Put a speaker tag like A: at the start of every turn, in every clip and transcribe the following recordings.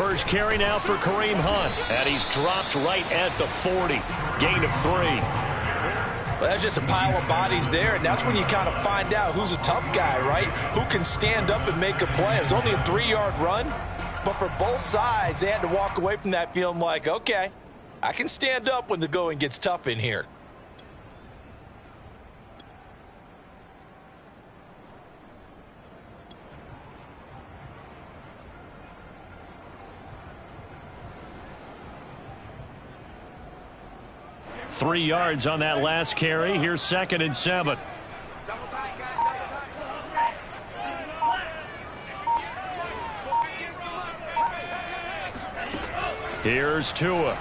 A: first carry now for Kareem Hunt. And he's dropped right at the 40. Gain of 3.
B: Well, that's just a pile of bodies there, and that's when you kind of find out who's a tough guy, right? Who can stand up and make a play. It was only a 3-yard run, but for both sides, they had to walk away from that feeling like, okay, I can stand up when the going gets tough in here.
A: Three yards on that last carry. Here's 2nd and 7. Here's Tua.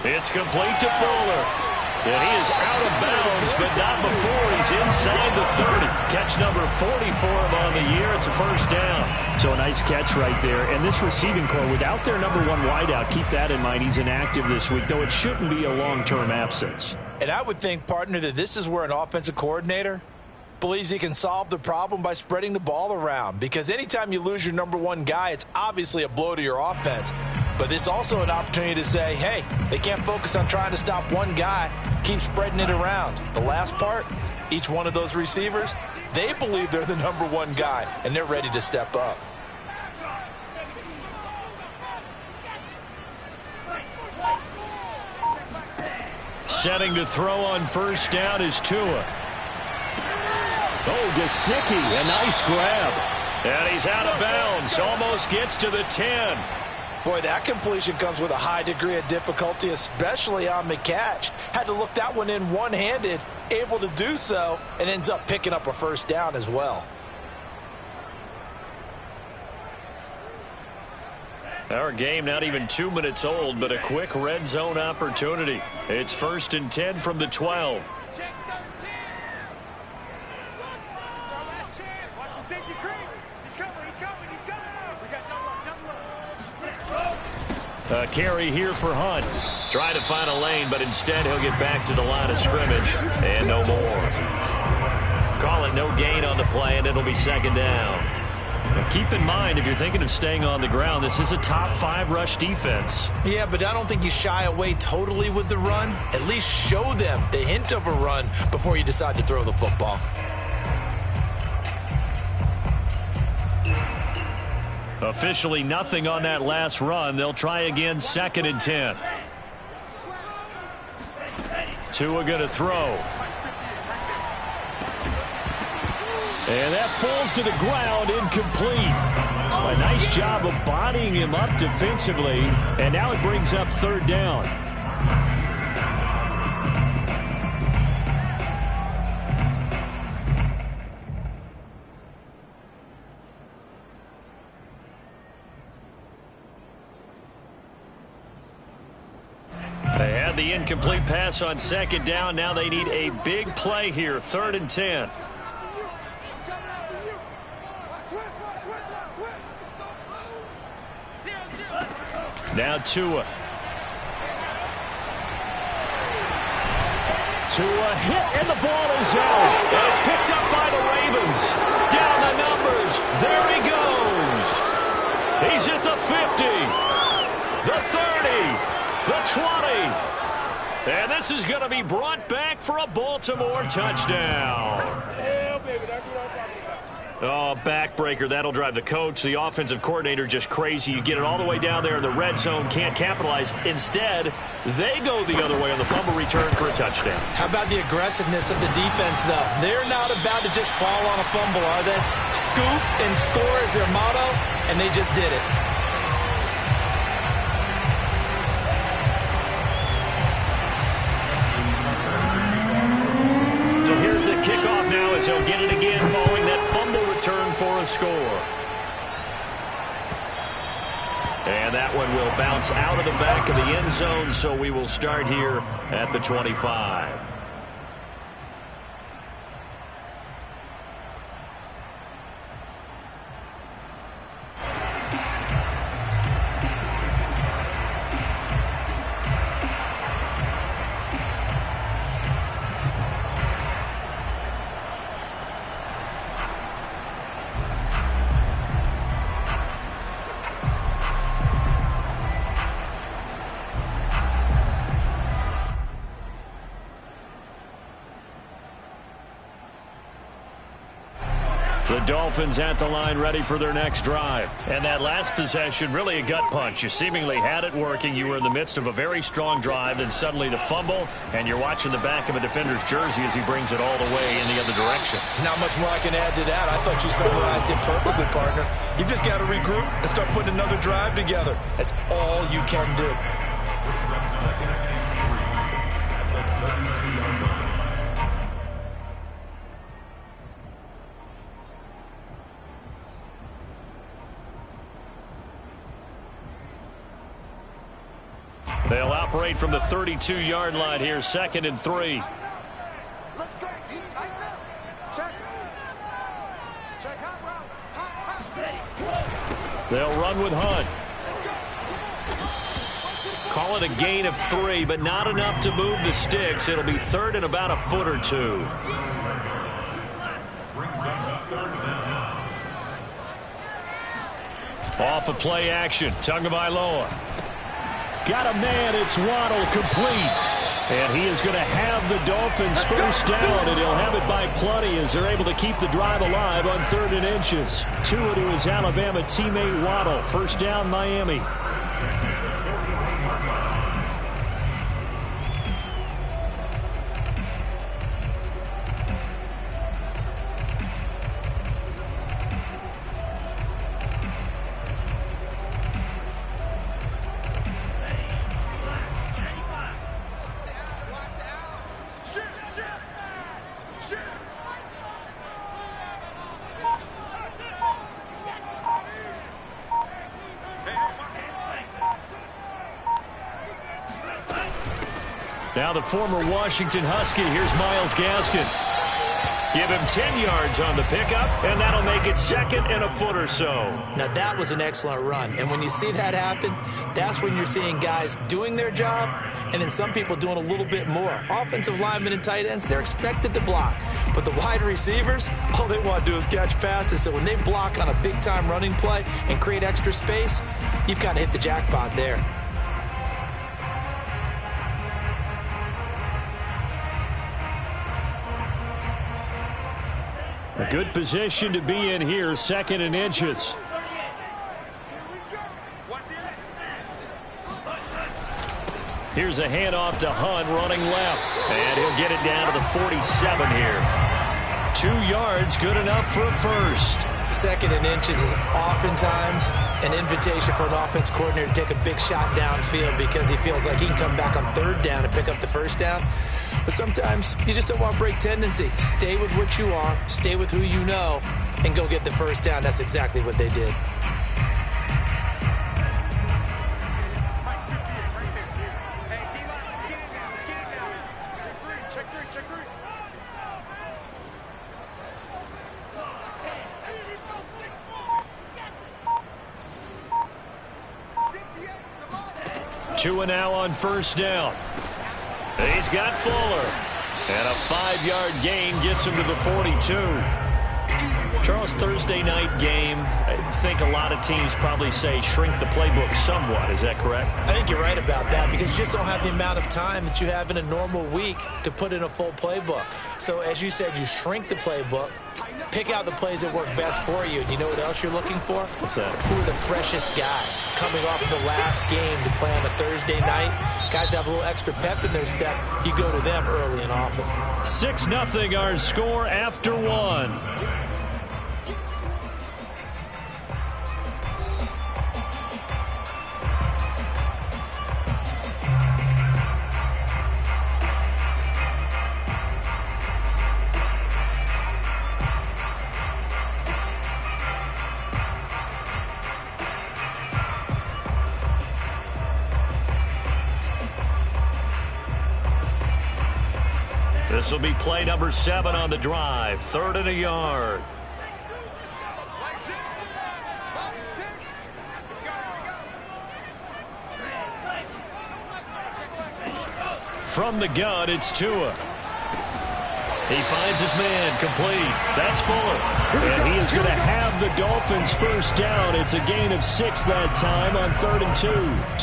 A: It's complete to Fuller. And he is out of bounds, but not before he's inside the 30. Catch number 40 for him on the year. It's a first down.
C: So a nice catch right there. And this receiving core, without their number 1 wideout, keep that in mind. He's inactive this week, though it shouldn't be a long-term absence.
B: And I would think, partner, that this is where an offensive coordinator believes he can solve the problem by spreading the ball around. Because anytime you lose your number 1 guy, it's obviously a blow to your offense. But it's also an opportunity to say, hey, they can't focus on trying to stop one guy. Keep spreading it around. The last part, each one of those receivers, they believe they're the number 1 guy, and they're ready to step up.
A: Setting to throw on first down is Tua.
C: Oh, Gesicki, a nice grab.
A: And he's out of bounds. Almost gets to the 10.
B: Boy, that completion comes with a high degree of difficulty, especially on the catch. Had to look that one in one-handed, able to do so, and ends up picking up a first down as well.
A: Our game not even 2 minutes old, but a quick red zone opportunity. It's 1st and 10 from the 12. A carry here for Hunt. Try to find a lane, but instead he'll get back to the line of scrimmage. And no more. Call it no gain on the play, and it'll be 2nd down. Now keep in mind, if you're thinking of staying on the ground, this is a top 5 rush defense.
B: Yeah, but I don't think you shy away totally with the run. At least show them the hint of a run before you decide to throw the football.
A: Officially nothing on that last run. They'll try again, 2nd and 10. Tua going to throw. And that falls to the ground, incomplete. A nice job of bodying him up defensively. And now it brings up 3rd down. They had the incomplete pass on 2nd down. Now they need a big play here. 3rd and 10. Now Tua. Tua hit, and the ball is out. And it's picked up by the Ravens. Down the numbers. There he goes. He's at the 50. The 30. The 20. And this is going to be brought back for a Baltimore touchdown.
D: Yeah, baby, that's what I'm talking about.
A: Oh, backbreaker. That'll drive the coach, the offensive coordinator, just crazy. You get it all the way down there in the red zone, can't capitalize. Instead, they go the other way on the fumble return for a touchdown.
B: How about the aggressiveness of the defense, though? They're not about to just fall on a fumble, are they? Scoop and score is their motto, and they just did it.
A: So here's the kickoff now as he'll get it again following that fumble return for a score. And that one will bounce out of the back of the end zone, so we will start here at the 25.
C: The Dolphins at the line ready for their next drive. And that last possession, really a gut punch. You seemingly had it working. You were in the midst of a very strong drive, then suddenly the fumble, and you're watching the back of a defender's jersey as he brings it all the way in the other direction.
B: There's not much more I can add to that. I thought you summarized it perfectly, partner. You've just got to regroup and start putting another drive together. That's all you can do.
C: They'll operate from the 32-yard line here, 2nd and 3.
D: Let's go. You tighten up. Check. Check hot route.
C: They'll run with Hunt. Call it a gain of 3, but not enough to move the sticks. It'll be 3rd and about a foot or 2. Off of play action. Tagovailoa. Got a man. It's Waddle, complete. And he is going to have the Dolphins first down, and he'll have it by plenty as they're able to keep the drive alive on 3rd and inches. Tua to his Alabama teammate Waddle. First down, Miami. Now the former Washington Husky. Here's Myles Gaskin. Give him 10 yards on the pickup, and that'll make it 2nd and a foot or so.
E: Now that was an excellent run, and when you see that happen, that's when you're seeing guys doing their job, and then some people doing a little bit more. Offensive linemen and tight ends, they're expected to block, but the wide receivers, all they want to do is catch passes. So when they block on a big-time running play and create extra space, you've kind of hit the jackpot there.
C: A good position to be in here, 2nd and inches. Here's a handoff to Hunt running left. And he'll get it down to the 47 here. 2 yards, good enough for a first.
E: 2nd and inches is oftentimes an invitation for an offense coordinator to take a big shot downfield because he feels like he can come back on 3rd down and pick up the first down. But sometimes you just don't want to break tendency. Stay with what you are, stay with who you know, and go get the first down. That's exactly what they did.
C: Tua now on first down. He's got Fuller. And a 5-yard gain gets him to the 42. Charles, Thursday night game, I think a lot of teams probably say shrink the playbook somewhat. Is that correct?
E: I think you're right about that because you just don't have the amount of time that you have in a normal week to put in a full playbook. So as you said, you shrink the playbook, pick out the plays that work best for you. And you know what else you're looking for?
C: What's that?
E: Who are the freshest guys coming off of the last game to play on a Thursday night? Guys have a little extra pep in their step. You go to them early and often.
C: 6-0 our score after 1. This will be play number 7 on the drive. 3rd and a yard. From the gun, it's Tua. He finds his man, complete. That's Fuller. And he is going to have the Dolphins first down. It's a gain of 6 that time on 3rd and 2.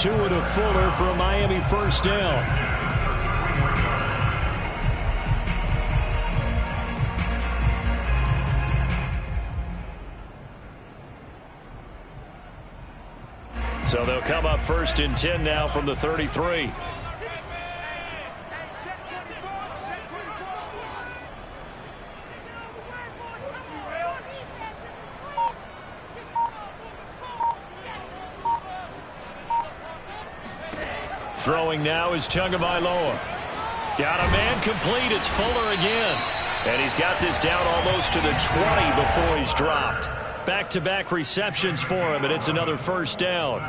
C: Tua to Fuller for a Miami first down. So they'll come up 1st and 10 now from the 33. Throwing now is Tagovailoa. Got a man complete. It's Fuller again. And he's got this down almost to the 20 before he's dropped. Back-to-back receptions for him, and it's another 1st down.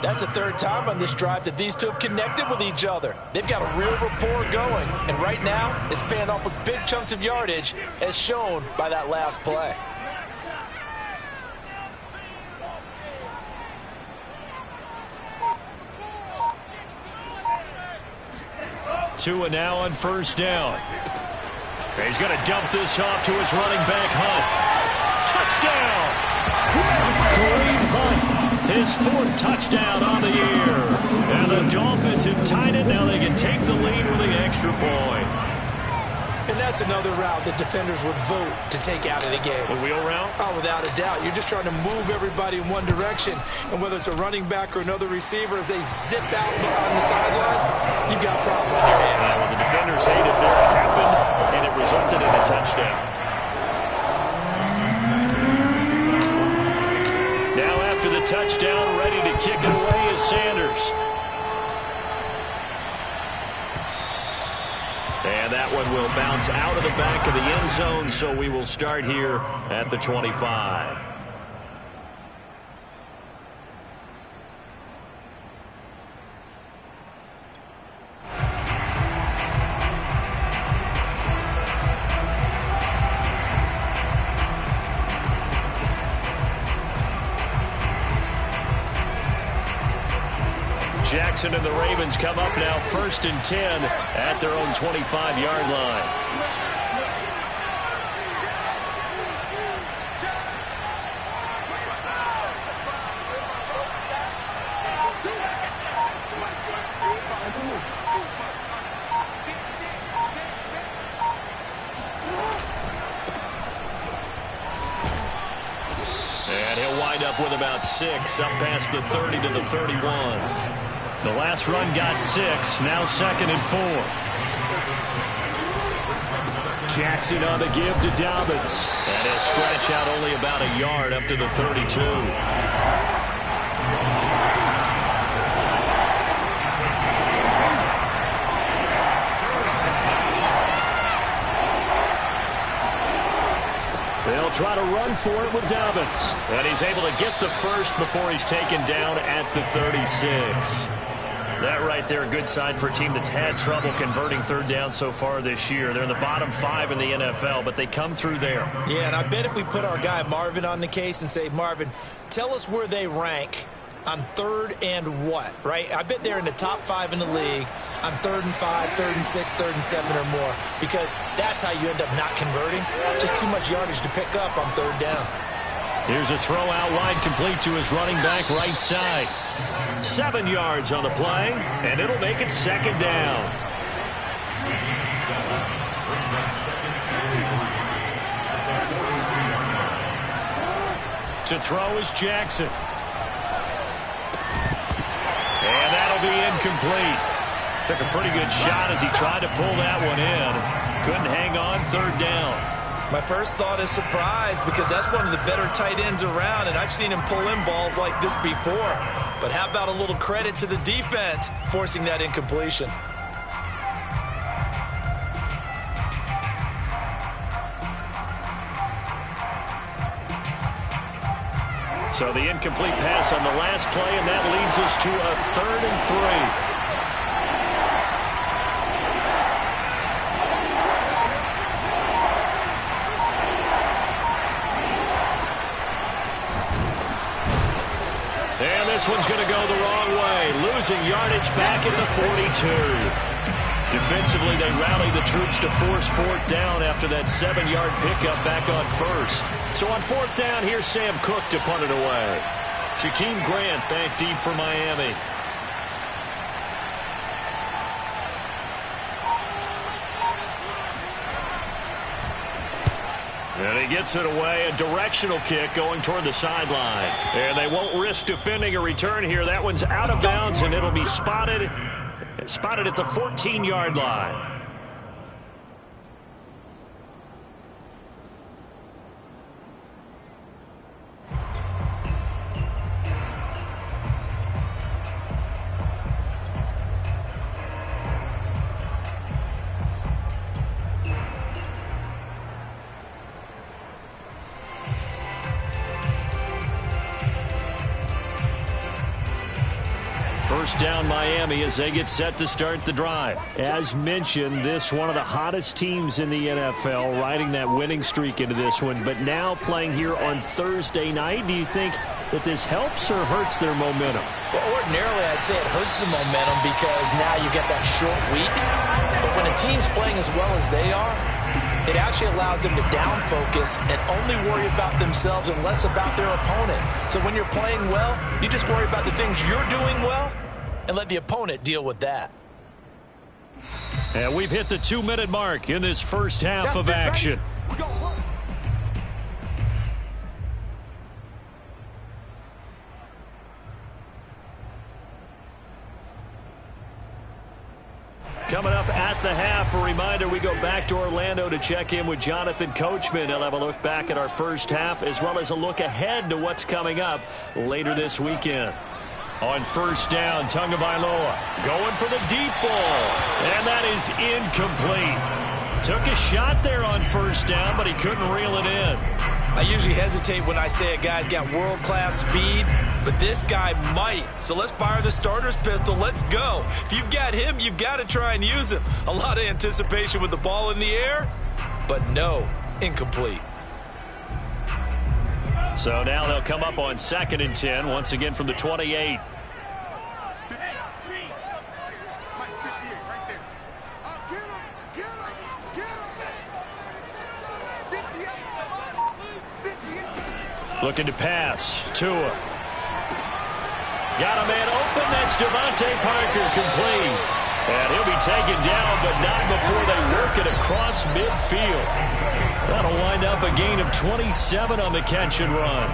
B: That's the 3rd time on this drive that these two have connected with each other. They've got a real rapport going. And right now, it's paying off with big chunks of yardage, as shown by that last play.
C: Tua now on 1st down. He's going to dump this off to his running back, Hunt. Touchdown! Kareem Hunt, his 4th touchdown on the year. And the Dolphins have tied it. Now they can take the lead with the extra point.
E: And that's another route that defenders would vote to take out of the game.
C: The wheel route?
E: Oh, without a doubt. You're just trying to move everybody in one direction. And whether it's a running back or another receiver, as they zip out on the sideline, you've got a problem in your hands.
C: Well, the defenders hated there. It happened, and it resulted in a touchdown. Now after the touchdown, ready to kick it away is Sanders. And that one will bounce out of the back of the end zone, so we will start here at the 25. Jackson and the Ravens come up now 1st and 10 at their own 25-yard line. And he'll wind up with about 6 up past the 30 to the 31. The last run got 6, now 2nd and 4. Jackson on the give to Dobbins. And he'll scratch out only about a yard up to the 32. They'll try to run for it with Dobbins. And he's able to get the 1st before he's taken down at the 36. That right there, a good sign for a team that's had trouble converting 3rd down so far this year. They're in the bottom 5 in the NFL, but they come through there.
E: Yeah, and I bet if we put our guy Marvin on the case and say, Marvin, tell us where they rank on 3rd and what, right? I bet they're in the top 5 in the league on 3rd and 5, 3rd and 6, 3rd and 7 or more, because that's how you end up not converting. Just too much yardage to pick up on 3rd down.
C: Here's a throw out wide, complete to his running back right side. 7 yards on the play, and it'll make it 2nd down. To throw is Jackson. And that'll be incomplete. Took a pretty good shot as he tried to pull that one in. Couldn't hang on, 3rd down.
E: My first thought is surprise, because that's one of the better tight ends around, and I've seen him pull in balls like this before. But how about a little credit to the defense forcing that incompletion?
C: So the incomplete pass on the last play, and that leads us to a 3rd and 3. And this one's going to go the wrong way. Losing yardage back at the 42. Defensively, they rally the troops to force 4th down after that 7-yard pickup back on 1st. So on 4th down, here's Sam Cook to punt it away. Jakeem Grant back deep for Miami. And he gets it away, a directional kick going toward the sideline. And they won't risk defending a return here. That one's out of bounds, and it'll be spotted at the 14-yard line. First down Miami as they get set to start the drive. As mentioned, this one of the hottest teams in the NFL, riding that winning streak into this one, but now playing here on Thursday night. Do you think that this helps or hurts their momentum?
B: Well, ordinarily I'd say it hurts the momentum because now you get that short week. But when a team's playing as well as they are, it actually allows them to down focus and only worry about themselves and less about their opponent. So when you're playing well, you just worry about the things you're doing well and let the opponent deal with that.
C: And we've hit the 2-minute mark in this first half of action. Coming up at the half, a reminder, we go back to Orlando to check in with Jonathan Coachman. He'll have a look back at our first half as well as a look ahead to what's coming up later this weekend. On first down, Tagovailoa going for the deep ball, and that is incomplete. Took a shot there on first down, but he couldn't reel it in.
B: I usually hesitate when I say a guy's got world-class speed, but this guy might. So let's fire the starter's pistol. Let's go. If you've got him, you've got to try and use him. A lot of anticipation with the ball in the air, but no, incomplete.
C: So now they'll come up on 2nd and 10, once again from the 28. Looking to pass. Tua. Got a man open. That's Devontae Parker, complete. And he'll be taken down, but not before they work it across midfield. That'll wind up a gain of 27 on the catch and run.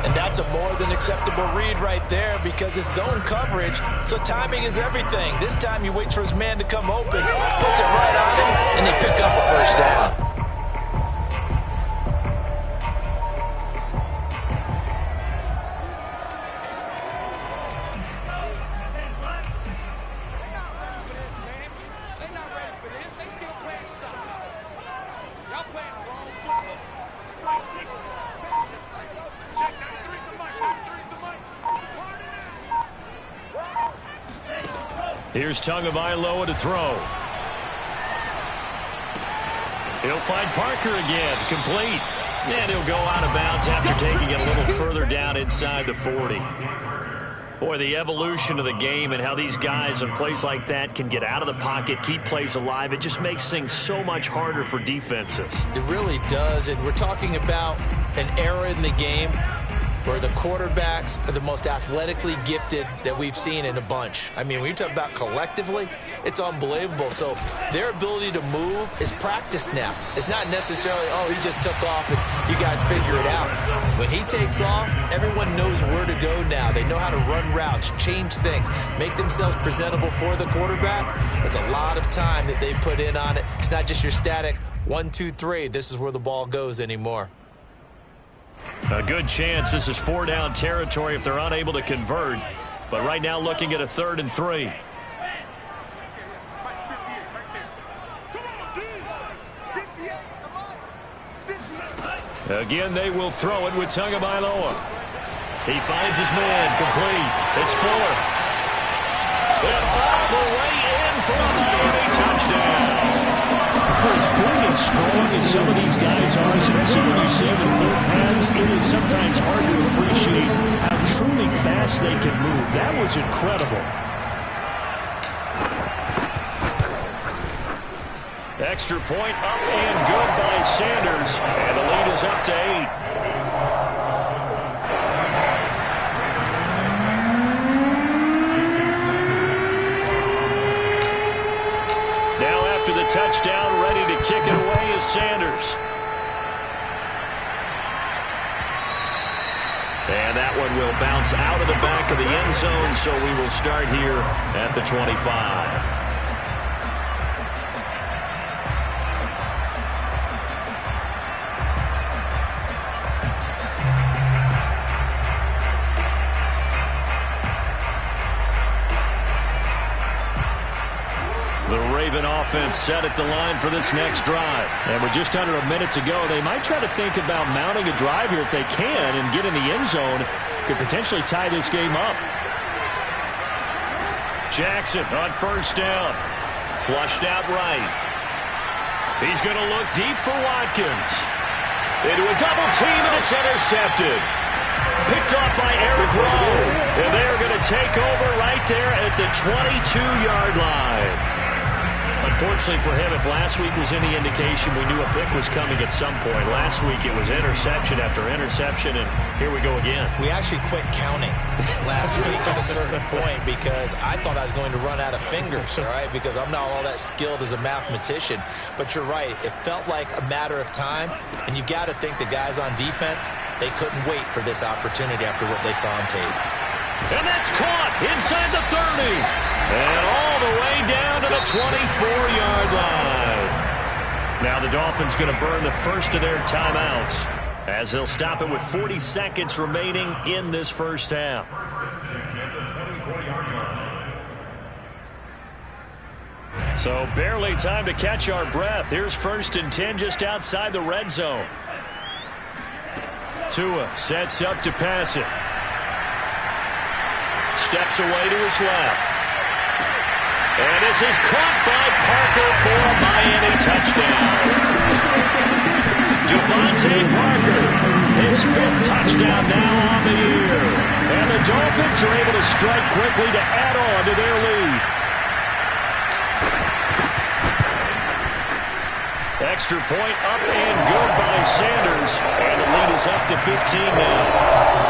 B: And that's a more than acceptable read right there because it's zone coverage, so timing is everything. This time he waits for his man to come open, puts it right on him, and they pick up a first down.
C: Here's Tagovailoa to throw. He'll find Parker again, complete. And he'll go out of bounds after taking it a little further down inside the 40. Boy, the evolution of the game and how these guys in plays like that can get out of the pocket, keep plays alive, it just makes things so much harder for defenses.
B: It really does, and we're talking about an era in the game where the quarterbacks are the most athletically gifted that we've seen in a bunch. I mean, when you talk about collectively, it's unbelievable. So their ability to move is practiced now. It's not necessarily, oh, he just took off and you guys figure it out. When he takes off, everyone knows where to go now. They know how to run routes, change things, make themselves presentable for the quarterback. That's a lot of time that they put in on it. It's not just your static 1, 2, 3. This is where the ball goes anymore.
C: A good chance this is 4-down territory if they're unable to convert. But right now looking at a 3rd and 3. Again, they will throw it with Tagovailoa. He finds his man, complete. It's Fuller. And all the way in for a Miami touchdown. For as big and strong as some of these guys are, especially when you see them in full pads, it is sometimes hard to appreciate how truly fast they can move. That was incredible. Extra point up and good by Sanders. And the lead is up to 8. Now after the touchdown, ready to kick it away is Sanders. one will bounce out of the back of the end zone, so we will start here at the 25. Offense set at the line for this next drive.
F: And with just under a minute to go, they might try to think about mounting a drive here if they can and get in the end zone. Could potentially tie this game up.
C: Jackson on first down. Flushed out right. He's going to look deep for Watkins. Into a double team, and it's intercepted. Picked off by Eric Rowe. And they're going to take over right there at the 22-yard line. Unfortunately for him, if last week was any indication, we knew a pick was coming at some point. Last week it was interception after interception, and here we go again.
E: We actually quit counting last week at a certain point because I thought I was going to run out of fingers, all right, because I'm not all that skilled as a mathematician. But you're right. It felt like a matter of time, and you got to think the guys on defense, they couldn't wait for this opportunity after what they saw on tape.
C: And that's caught inside the 30. And all the way down to the 24-yard line. Now the Dolphins going to burn the first of their timeouts as they'll stop it with 40 seconds remaining in this first half. So barely time to catch our breath. Here's 1st and 10 just outside the red zone. Tua sets up to pass it. Steps away to his left. And this is caught by Parker for a Miami touchdown. Devontae Parker, his 5th touchdown now on the year. And the Dolphins are able to strike quickly to add on to their lead. Extra point up and good by Sanders. And the lead is up to 15 now.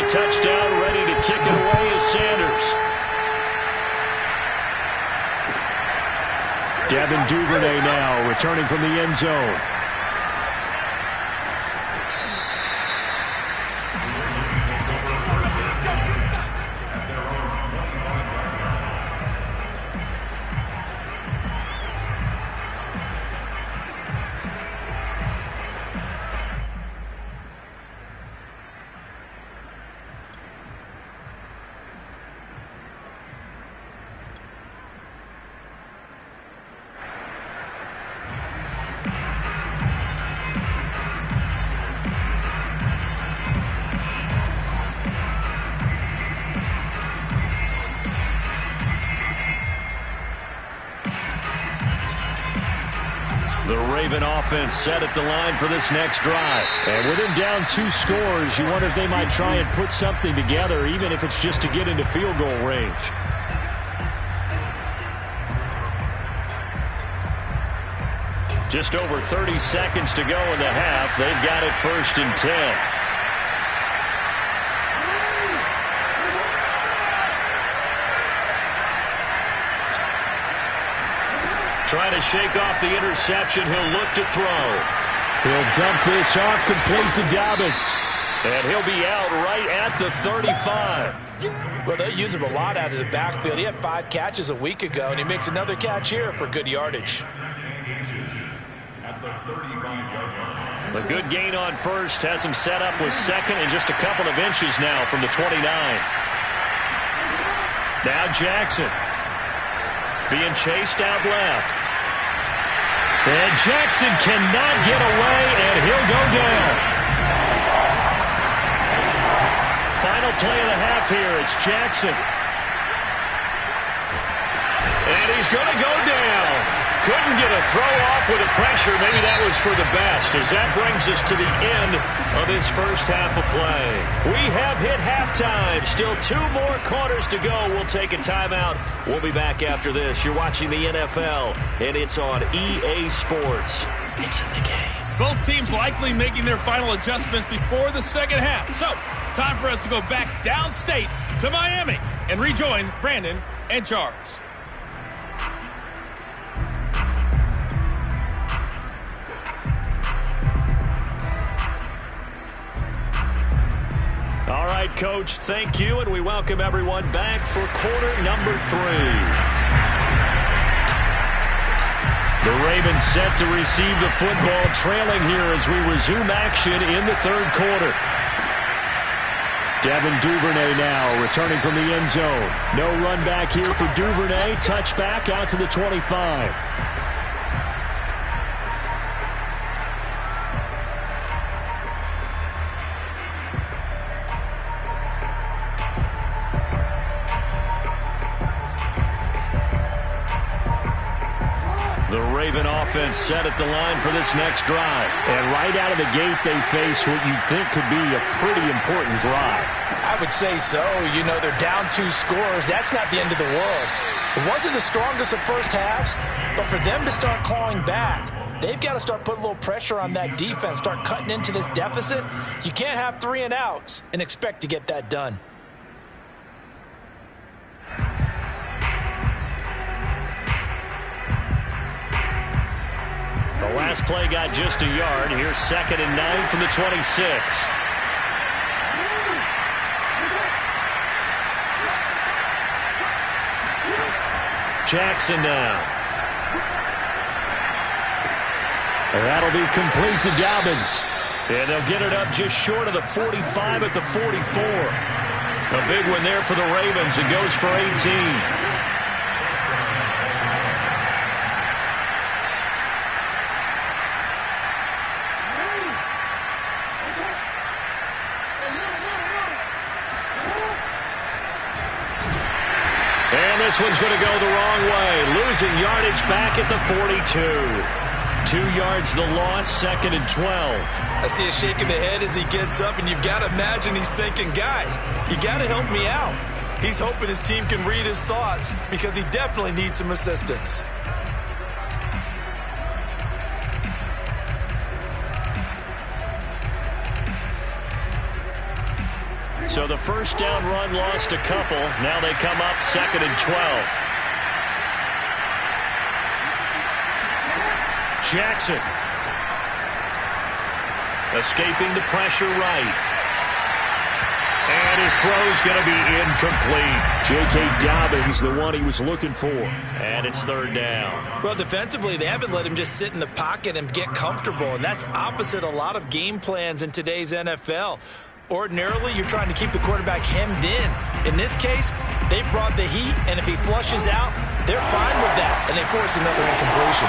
C: Touchdown, ready to kick it away is Sanders.
F: Devin Duvernay now returning from the end zone.
C: Offense set at the line for this next drive.
F: And with him down 2 scores, you wonder if they might try and put something together, even if it's just to get into field goal range.
C: Just over 30 seconds to go in the half. They've got it 1st and 10. Trying to shake off the interception. He'll look to throw.
F: He'll dump this off complete to Dobbins.
C: And he'll be out right at the 35.
B: Well, they use him a lot out of the backfield. He had 5 catches a week ago, and he makes another catch here for good yardage.
C: A good gain on first. Has him set up with 2nd and just a couple of inches now from the 29. Now Jackson being chased out left. And Jackson cannot get away, and he'll go down. Final play of the half here. It's Jackson. And he's going to go down. Couldn't get a throw off with the pressure. Maybe that was for the best, as that brings us to the end of this first half of play. We have hit halftime. Still 2 more quarters to go. We'll take a timeout. We'll be back after this. You're watching the NFL, and it's on EA Sports. It's in the game.
G: Both teams likely making their final adjustments before the second half. So, time for us to go back downstate to Miami and rejoin Brandon and Charles.
C: All right, Coach, thank you, and we welcome everyone back for quarter number 3. The Ravens set to receive the football, trailing here as we resume action in the third quarter. Devin Duvernay now returning from the end zone. No run back here for Duvernay. Touchback out to the 25. The Raven offense set at the line for this next drive. And right out of the gate, they face what you think could be a pretty important drive.
B: I would say so. You know, they're down 2 scores. That's not the end of the world. It wasn't the strongest of first halves, but for them to start clawing back, they've got to start putting a little pressure on that defense, start cutting into this deficit. You can't have 3 and outs and expect to get that done.
C: The last play got just a yard. Here's 2nd and 9 from the 26. Jackson now. And that'll be complete to Dobbins. And they'll get it up just short of the 45 at the 44. A big one there for the Ravens. It goes for 18. This one's going to go the wrong way. Losing yardage back at the 42. 2 yards the loss, 2nd and 12.
B: I see a shake of the head as he gets up, and you've got to imagine he's thinking, guys, you got to help me out. He's hoping his team can read his thoughts because he definitely needs some assistance.
C: So the first down run lost a couple. Now they come up 2nd and 12. Jackson. Escaping the pressure right. And his throw's going to be incomplete. J.K. Dobbins, the one he was looking for. And it's 3rd down.
B: Well, defensively, they haven't let him just sit in the pocket and get comfortable. And that's opposite a lot of game plans in today's NFL. Ordinarily, you're trying to keep the quarterback hemmed in. In this case, they brought the heat, and if he flushes out, they're fine with that, and they force another incompletion.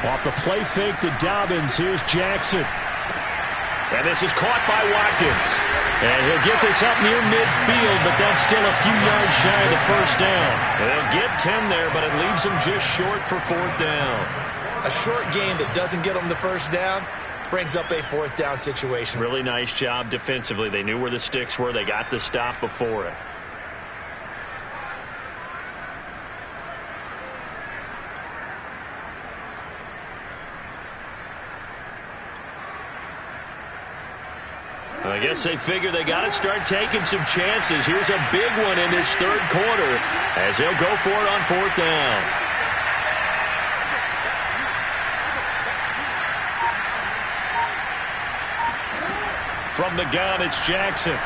C: Off the play fake to Dobbins, here's Jackson. And this is caught by Watkins. And he'll get this up near midfield, but that's still a few yards shy of the first down. They'll get 10 there, but it leaves them just short for 4th down.
B: A short gain that doesn't get them the first down brings up a 4th down situation.
C: Really nice job defensively. They knew where the sticks were. They got the stop before it. I guess they figure they got to start taking some chances. Here's a big one in this 3rd quarter as they'll go for it on 4th down. From the gun, it's Jackson.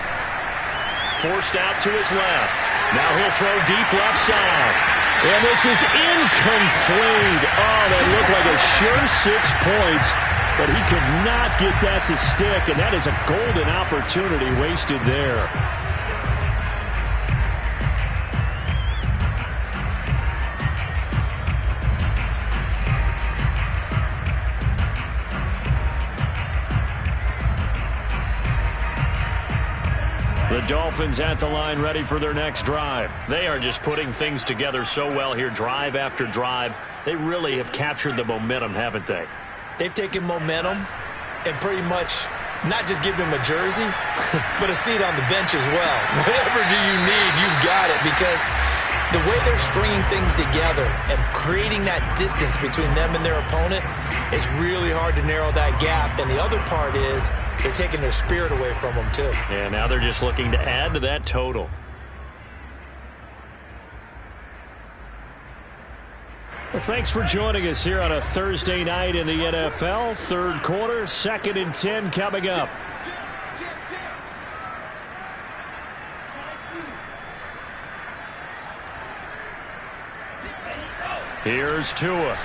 C: Forced out to his left. Now he'll throw deep left side. And this is incomplete. Oh, that looked like a sure 6 points. But he could not get that to stick, and that is a golden opportunity wasted there. Dolphins at the line, ready for their next drive. They are just putting things together so well here, drive after drive. They really have captured the momentum, haven't they?
E: They've taken momentum and pretty much not just give them a jersey, but a seat on the bench as well. Whatever do you need, you've got it, because the way they're stringing things together and creating that distance between them and their opponent, it's really hard to narrow that gap. And the other part is they're taking their spirit away from them, too.
C: And now they're just looking to add to that total. Well, thanks for joining us here on a Thursday night in the NFL. Third quarter, 2nd and 10 coming up. Here's Tua.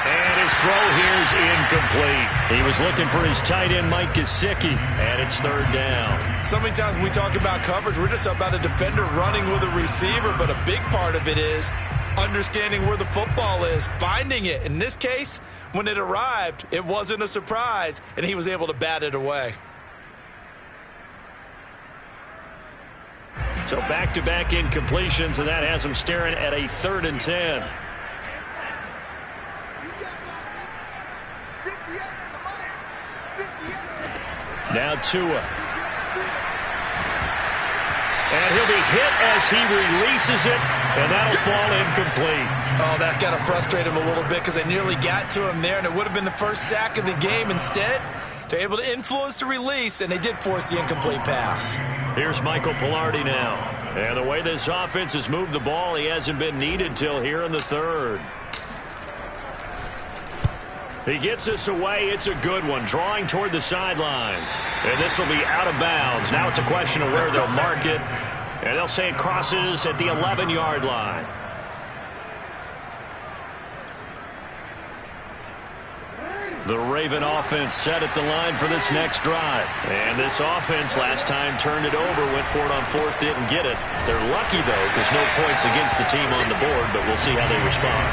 C: And his throw here is incomplete. He was looking for his tight end, Mike Gesicki, and it's 3rd down.
B: So many times when we talk about coverage, we're just about a defender running with a receiver, but a big part of it is understanding where the football is, finding it. In this case, when it arrived, it wasn't a surprise, and he was able to bat it away.
C: So back-to-back incompletions, and that has him staring at a 3rd and 10. Now Tua. And he'll be hit as he releases it, and that'll fall incomplete.
B: Oh, that's got to frustrate him a little bit because they nearly got to him there, and it would have been the first sack of the game. Instead, they're able to influence the release, and they did force the incomplete pass.
C: Here's Michael Pilardi now. And the way this offense has moved the ball, he hasn't been needed till here in the 3rd. He gets this away. It's a good one, drawing toward the sidelines. And this will be out of bounds. Now it's a question of where they'll mark it. And they'll say it crosses at the 11-yard line. The Raven offense set at the line for this next drive. And this offense last time turned it over, went for it on 4th, didn't get it. They're lucky, though, because no points against the team on the board, but we'll see how they respond.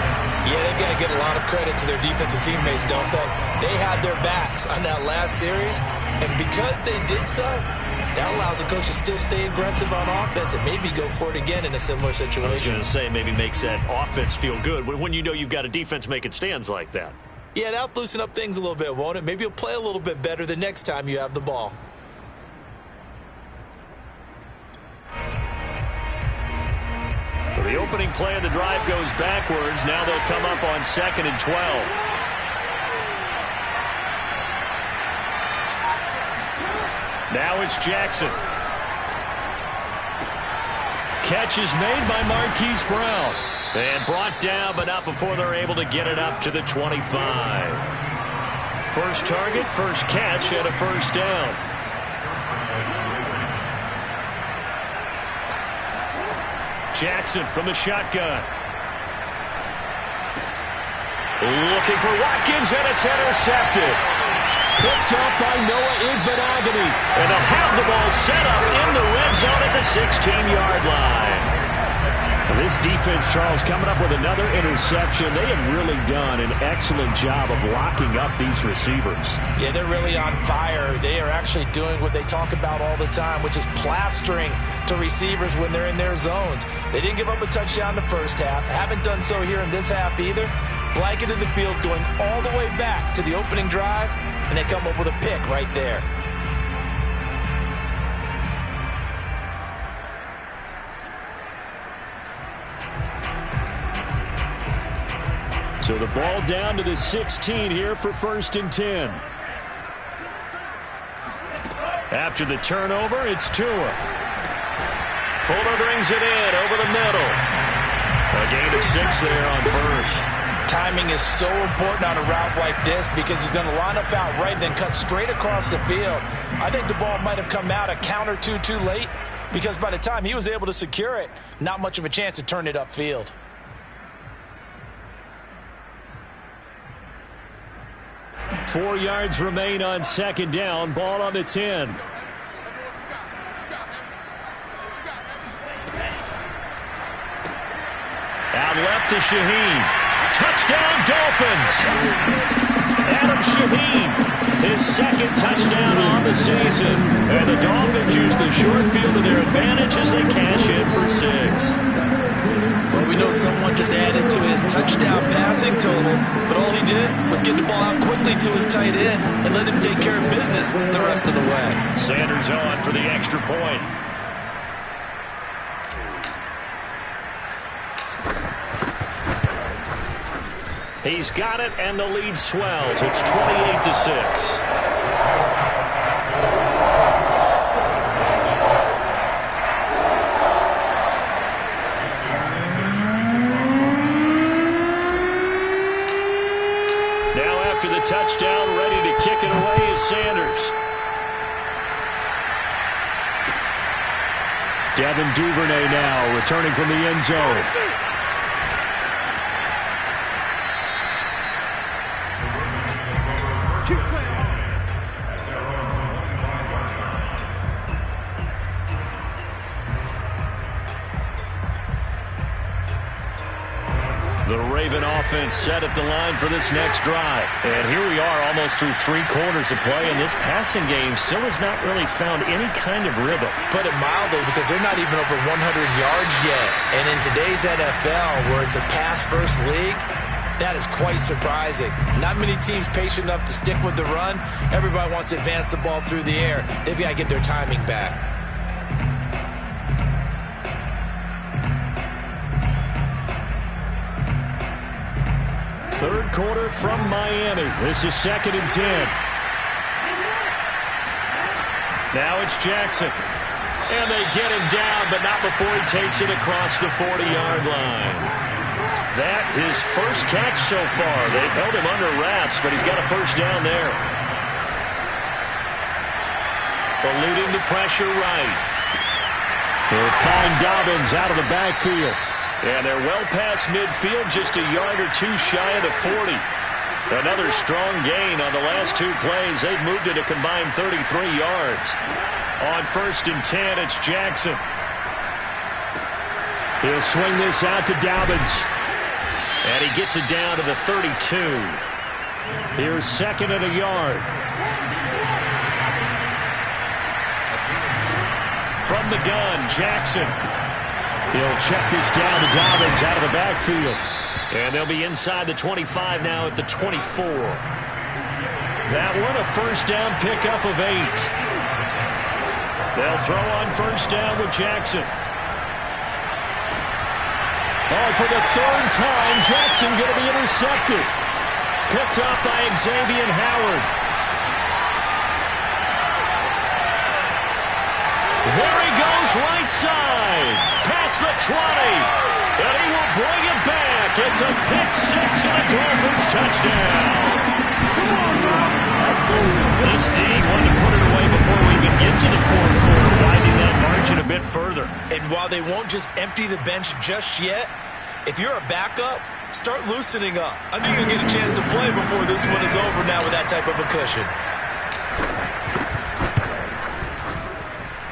E: Yeah, they've got to get a lot of credit to their defensive teammates, don't they? They had their backs on that last series, and because they did so, that allows the coach to still stay aggressive on offense and maybe go for it again in a similar situation.
C: I was going to say, maybe makes that offense feel good when you know you've got a defense making stands like that.
E: Yeah, that'll loosen up things a little bit, won't it? Maybe you'll play a little bit better the next time you have the ball.
C: So the opening play of the drive goes backwards. Now they'll come up on 2nd and 12. Now it's Jackson. Catch is made by Marquise Brown. And brought down, but not before they're able to get it up to the 25. First target, first catch, and a 1st down. Jackson from the shotgun. Looking for Watkins, and it's intercepted. Picked up by Noah Igbenogany. And they'll have the ball set up in the red zone at the 16-yard line. This defense, Charles, coming up with another interception. They have really done an excellent job of locking up these receivers.
B: Yeah, they're really on fire. They are actually doing what they talk about all the time, which is plastering to receivers when they're in their zones. They didn't give up a touchdown the first half. Haven't done so here in this half either. Blanketed the field going all the way back to the opening drive, and they come up with a pick right there.
C: So the ball down to the 16 here for 1st and 10. After the turnover, it's Tua. Fuller brings it in over the middle. A gain of 6 there on 1st.
B: Timing is so important on a route like this because he's going to line up out right and then cut straight across the field. I think the ball might have come out a count or two too late because by the time he was able to secure it, not much of a chance to turn it upfield.
C: Four yards remain on 2nd down. Ball on the 10. Out left to Shaheen. Touchdown, Dolphins. Adam Shaheen, his second touchdown on the season. And the Dolphins use the short field to their advantage as they cash in for 6.
E: Well, we know someone just added to his touchdown passing total, but all he did was get the ball out quickly to his tight end and let him take care of business the rest of the way.
C: Sanders on for the extra point. He's got it, and the lead swells. It's 28-6. Now after the touchdown, ready to kick it away is Sanders. Devin Duvernay now returning from the end zone. The Raven offense set at the line for this next drive. And here we are almost through 3 quarters of play, and this passing game still has not really found any kind of rhythm.
E: Put it mildly, because they're not even over 100 yards yet. And in today's NFL, where it's a pass-first league, that is quite surprising. Not many teams patient enough to stick with the run. Everybody wants to advance the ball through the air. They've got to get their timing back.
C: Third quarter from Miami. This is 2nd and 10. Now it's Jackson. And they get him down, but not before he takes it across the 40-yard line. That his first catch so far. They've held him under wraps, but he's got a first down there. Eluding the pressure right. They'll find Dobbins out of the backfield. And they're well past midfield, just a yard or 2 shy of the 40. Another strong gain on the last 2 plays. They've moved it a combined 33 yards. On 1st and 10, it's Jackson. He'll swing this out to Dobbins. And he gets it down to the 32. Here's 2nd and a yard. From the gun, Jackson. He'll check this down to Dobbins out of the backfield. And they'll be inside the 25 now at the 24. That one a first down pickup of 8. They'll throw on first down with Jackson. Oh, for the 3rd time, Jackson going to be intercepted. Picked up by Xavier Howard. There he goes, right side. Past the 20. And he will bring it back. It's a pick-6 and a Dolphins touchdown. This D wanted to put it away before we even get to the 4th quarter, widening that margin a bit further.
E: And while they won't just empty the bench just yet, if you're a backup, start loosening up. I think you'll get a chance to play before this one is over now with that type of a cushion.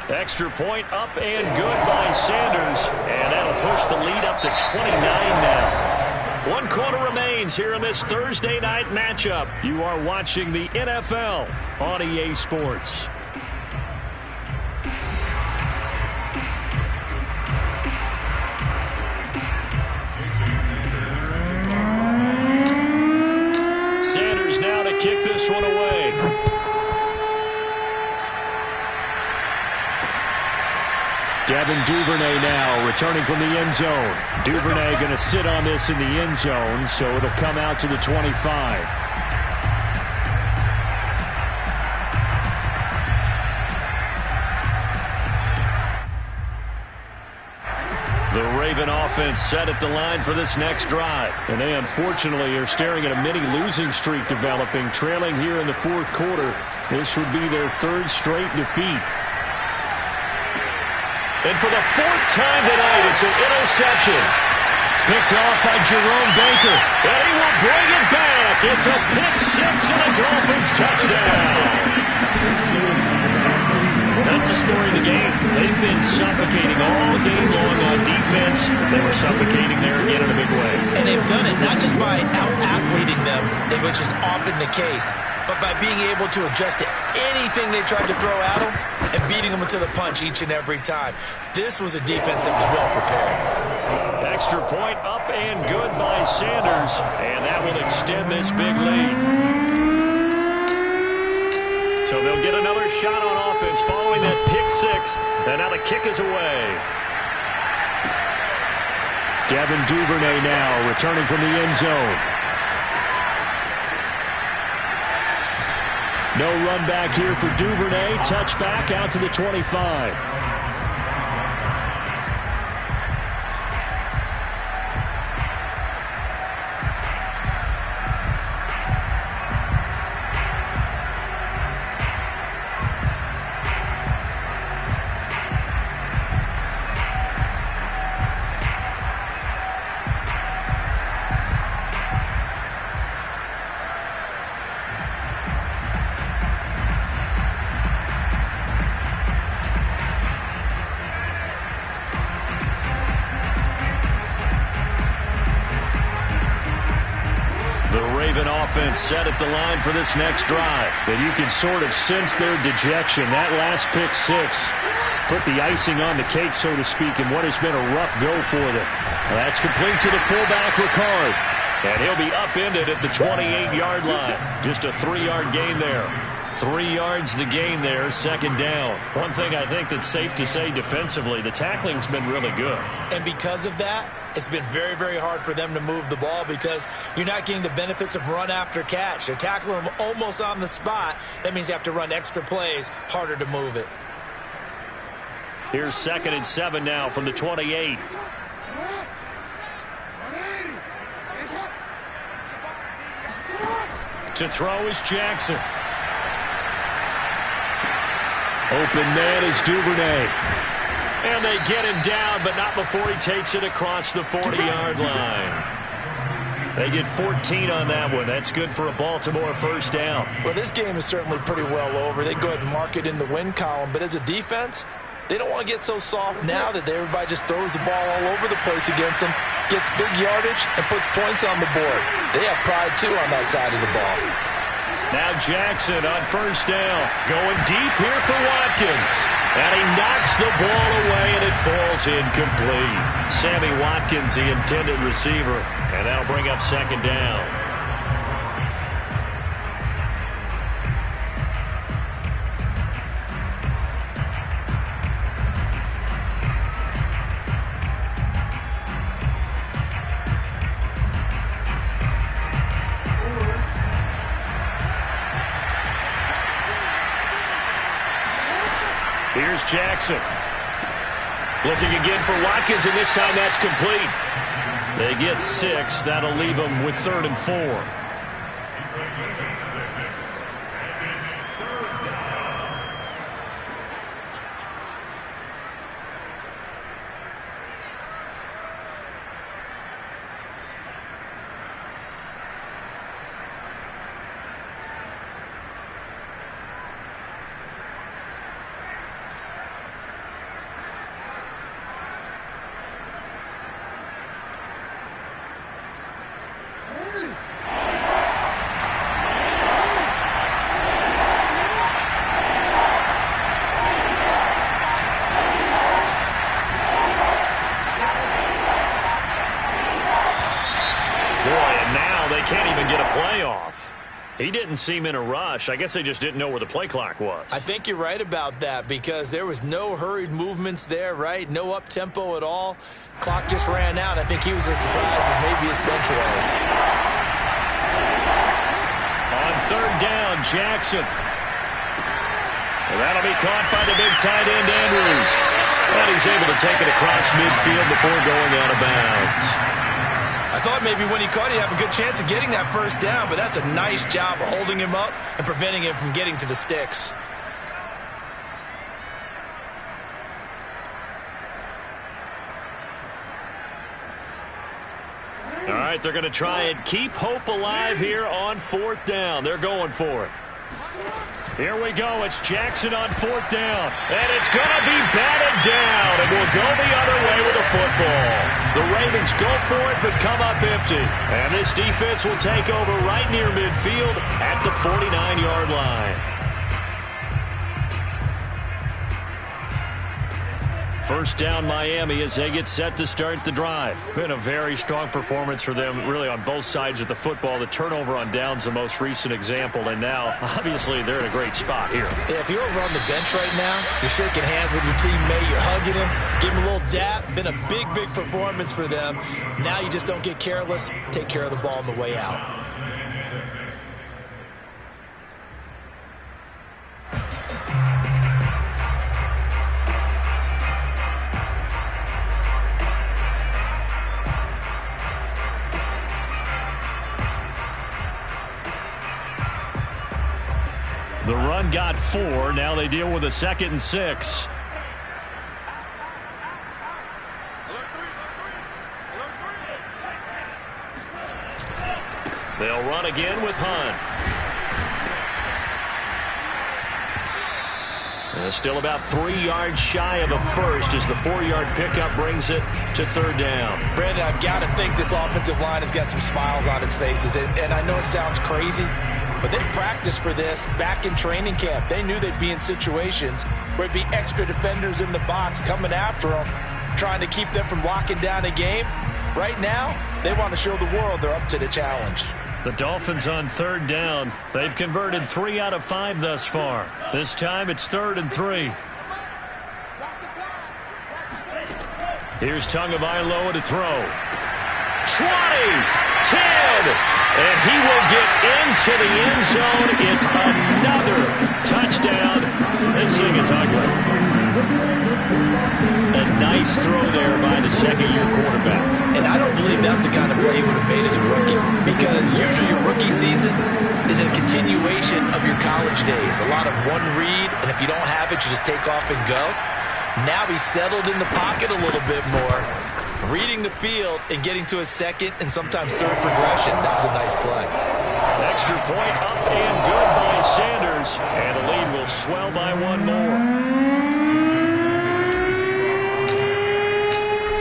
C: Extra point up and good by Sanders. And that'll push the lead up to 29 now. 1 quarter remains here in this Thursday night matchup. You are watching the NFL on EA Sports. Sanders now to kick this one away. Devin Duvernay now returning from the end zone. Duvernay going to sit on this in the end zone, so it'll come out to the 25. The Raven offense set at the line for this next drive. And they unfortunately are staring at a mini losing streak developing, trailing here in the 4th quarter. This would be their 3rd straight defeat. And for the 4th time tonight, it's an interception. Picked off by Jerome Baker. And he will bring it back. It's a pick-6 and a Dolphins touchdown. That's the story of the game. They've been suffocating all game long on defense. They were suffocating there again in a big way.
E: And they've done it not just by out-athleting them, which is often the case, but by being able to adjust to anything they tried to throw at them and beating them into the punch each and every time. This was a defense that was well prepared.
C: Extra point up and good by Sanders, and that will extend this big lead. So they'll get another shot on offense following that pick six, and now the kick is away. Devin Duvernay now returning from the end zone. No run back here for Duvernay. Touchback out to the 25. Offense set at the line for this next drive. But you can sort of sense their dejection. That last pick six put the icing on the cake, so to speak, in what has been a rough go for them. That's complete to the fullback, Ricard. And he'll be upended at the 28-yard line. Just a 3-yard gain there. 3 yards the gain there, second down. One thing I think that's safe to say defensively, the tackling's been really good. And because of that, it's been very, very hard for them to move the ball because you're not getting the benefits of run after catch. They're tackling them almost on the spot. That means you have to run extra plays, harder to move it. Here's 2nd and 7 now from the 28. To throw is Jackson. Open man is Duvernay. And they get him down, but not before he takes it across the 40-yard line. They get 14 on that one. That's good for a Baltimore first down.
B: Well, this game is certainly pretty well over. They go ahead and mark it in the win column. But as a defense, they don't want to get so soft now that everybody just throws the ball all over the place against them, gets big yardage, and puts points on the board. They have pride, too, on that side of the ball.
C: Now Jackson on first down. Going deep here for Watkins. And he knocks the ball away, and it falls incomplete. Sammy Watkins, the intended receiver. And that'll bring up second down. Here's Jackson. Looking again for Watkins, and this time that's complete. They get 6. That'll leave them with 3rd and 4. He didn't seem in a rush. I guess they just didn't know where the play clock was.
E: I think you're right about that because there was no hurried movements there, right? No up-tempo at all. Clock just ran out. I think he was as surprised as maybe his bench was.
C: On 3rd down, Jackson. And that'll be caught by the big tight end, Andrews. And he's able to take it across midfield before going out of bounds.
E: I thought maybe when he caught it, he'd have a good chance of getting that first down, but that's a nice job of holding him up and preventing him from getting to the sticks.
C: All right, they're going to try and keep hope alive here on 4th down. They're going for it. Here we go. It's Jackson on 4th down. And it's going to be batted down. And we'll go the other way with the football. The Ravens go for it but come up empty. And this defense will take over right near midfield at the 49-yard line. First down Miami as they get set to start the drive. Been a very strong performance for them really on both sides of the football. The turnover on downs the most recent example, and now obviously they're in a great spot here.
E: Yeah, if you're over on the bench right now, you're shaking hands with your teammate, you're hugging him, give him a little dap. Been a big performance for them. Now you just don't get careless. Take care of the ball on the way out.
C: The run got 4. Now they deal with a 2nd and 6. They'll run again with Hunt. Still about 3 yards shy of a first as the 4-yard pickup brings it to 3rd down.
B: Brandon, I've got to think this offensive line has got some smiles on its faces. And I know it sounds crazy, but they practiced for this back in training camp. They knew they'd be in situations where it'd be extra defenders in the box coming after them, trying to keep them from locking down a game. Right now, they want to show the world they're up to the challenge.
C: The Dolphins on 3rd down. They've converted 3 out of 5 thus far. This time it's 3rd and 3. Here's Tagovailoa to throw. 20, 10, and he will get into the end zone. It's another touchdown. This thing is ugly. A nice throw there by the second-year quarterback.
E: And I don't believe that was the kind of play he would have made as a rookie, because usually your rookie season is a continuation of your college days. A lot of one read, and if you don't have it, you just take off and go. Now he's settled in the pocket a little bit more, reading the field and getting to a second and sometimes third progression. That was a nice play.
C: Extra point up and good by Sanders, and the lead will swell by 1 more.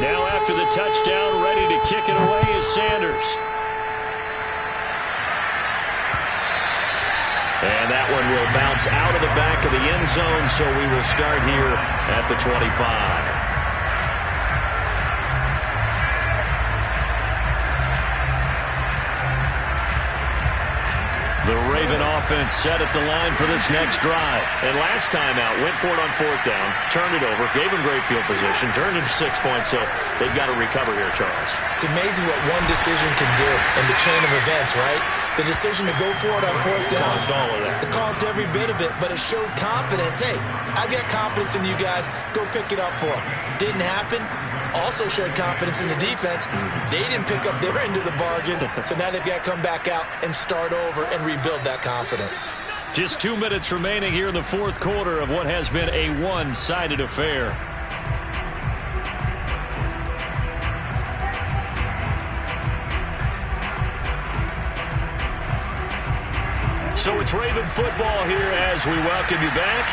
C: Now after the touchdown, ready to kick it away is Sanders. And that one will bounce out of the back of the end zone, so we will start here at the 25. The Raven offense set at the line for this next drive. And last time out, went for it on 4th down, turned it over, gave him great field position, turned it to 6 points, so they've got to recover here, Charles.
E: It's amazing what one decision can do in the chain of events, right? The decision to go for it on 4th down.
C: Caused all of that.
E: It caused every bit of it, but it showed confidence. Hey, I've got confidence in you guys. Go pick it up for them. Didn't happen. Also showed confidence in the defense. They didn't pick up their end of the bargain, so now they've got to come back out and start over and rebuild that confidence.
C: Just 2 minutes remaining here in the 4th quarter of what has been a one-sided affair. So it's Raven football here as we welcome you back.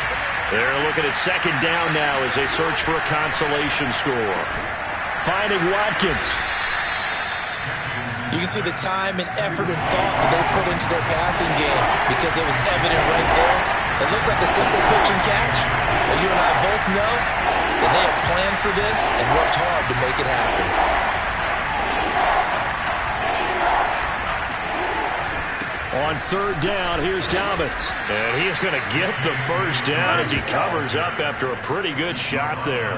C: They're looking at 2nd down now as they search for a consolation score. Finding Watkins.
E: You can see the time and effort and thought that they put into their passing game because it was evident right there. It looks like a simple pitch and catch, but you and I both know that they have planned for this and worked hard to make it happen.
C: On 3rd down, here's Dobbins. And he's going to get the first down as he covers up after a pretty good shot there.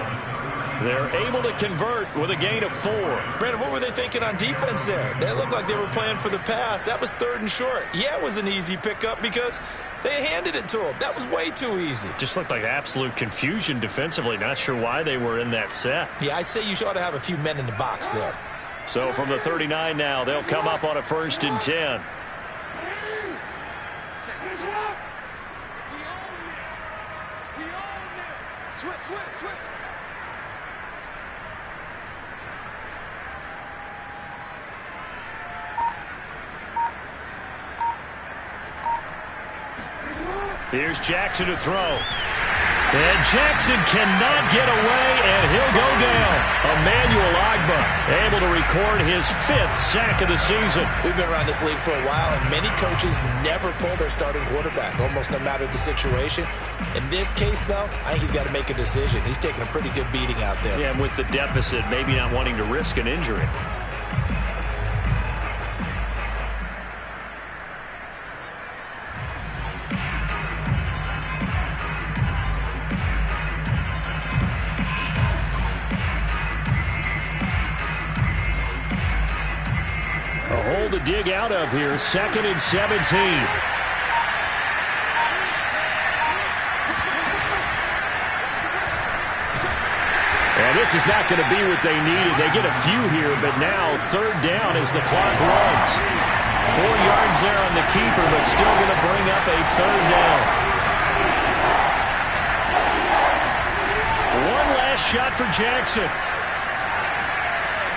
C: They're able to convert with a gain of 4.
E: Brandon, what were they thinking on defense there? They looked like they were playing for the pass. That was 3rd and short. Yeah, it was an easy pickup because they handed it to him. That was way too easy.
C: Just looked like absolute confusion defensively. Not sure why they were in that set.
E: Yeah, I'd say you ought to have a few men in the box there.
C: So from the 39 now, they'll come up on a 1st and 10.
D: Switch.
C: Here's Jackson to throw. And Jackson cannot get away, and he'll go down. Emmanuel Ogbah able to record his 5th sack of the season.
E: We've been around this league for a while, and many coaches never pull their starting quarterback, almost no matter the situation. In this case, though, I think he's got to make a decision. He's taking a pretty good beating out there.
C: Yeah, and with the deficit, maybe not wanting to risk an injury. A hole to dig out of here, 2nd and 17. And this is not going to be what they needed. They get a few here, but now 3rd down as the clock runs. 4 yards there on the keeper, but still going to bring up a 3rd down. One last shot for Jackson.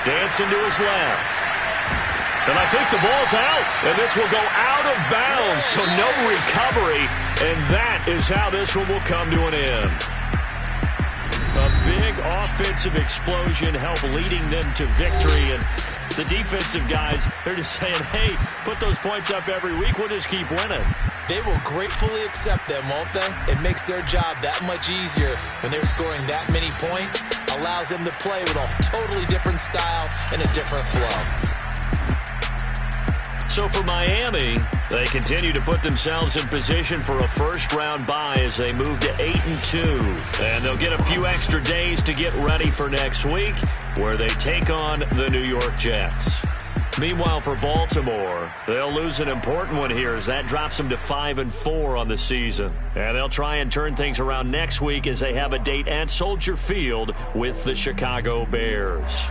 C: Dancing to his left. And I think the ball's out, and this will go out of bounds, so no recovery, and that is how this one will come to an end. A big offensive explosion helped leading them to victory, and the defensive guys, they're just saying, hey, put those points up every week, we'll just keep winning.
E: They will gratefully accept them, won't they? It makes their job that much easier when they're scoring that many points, allows them to play with a totally different style and a different flow.
C: So for Miami, they continue to put themselves in position for a first-round bye as they move to 8-2. And they'll get a few extra days to get ready for next week, where they take on the New York Jets. Meanwhile, for Baltimore, they'll lose an important one here as that drops them to 5-4 on the season. And they'll try and turn things around next week as they have a date at Soldier Field with the Chicago Bears.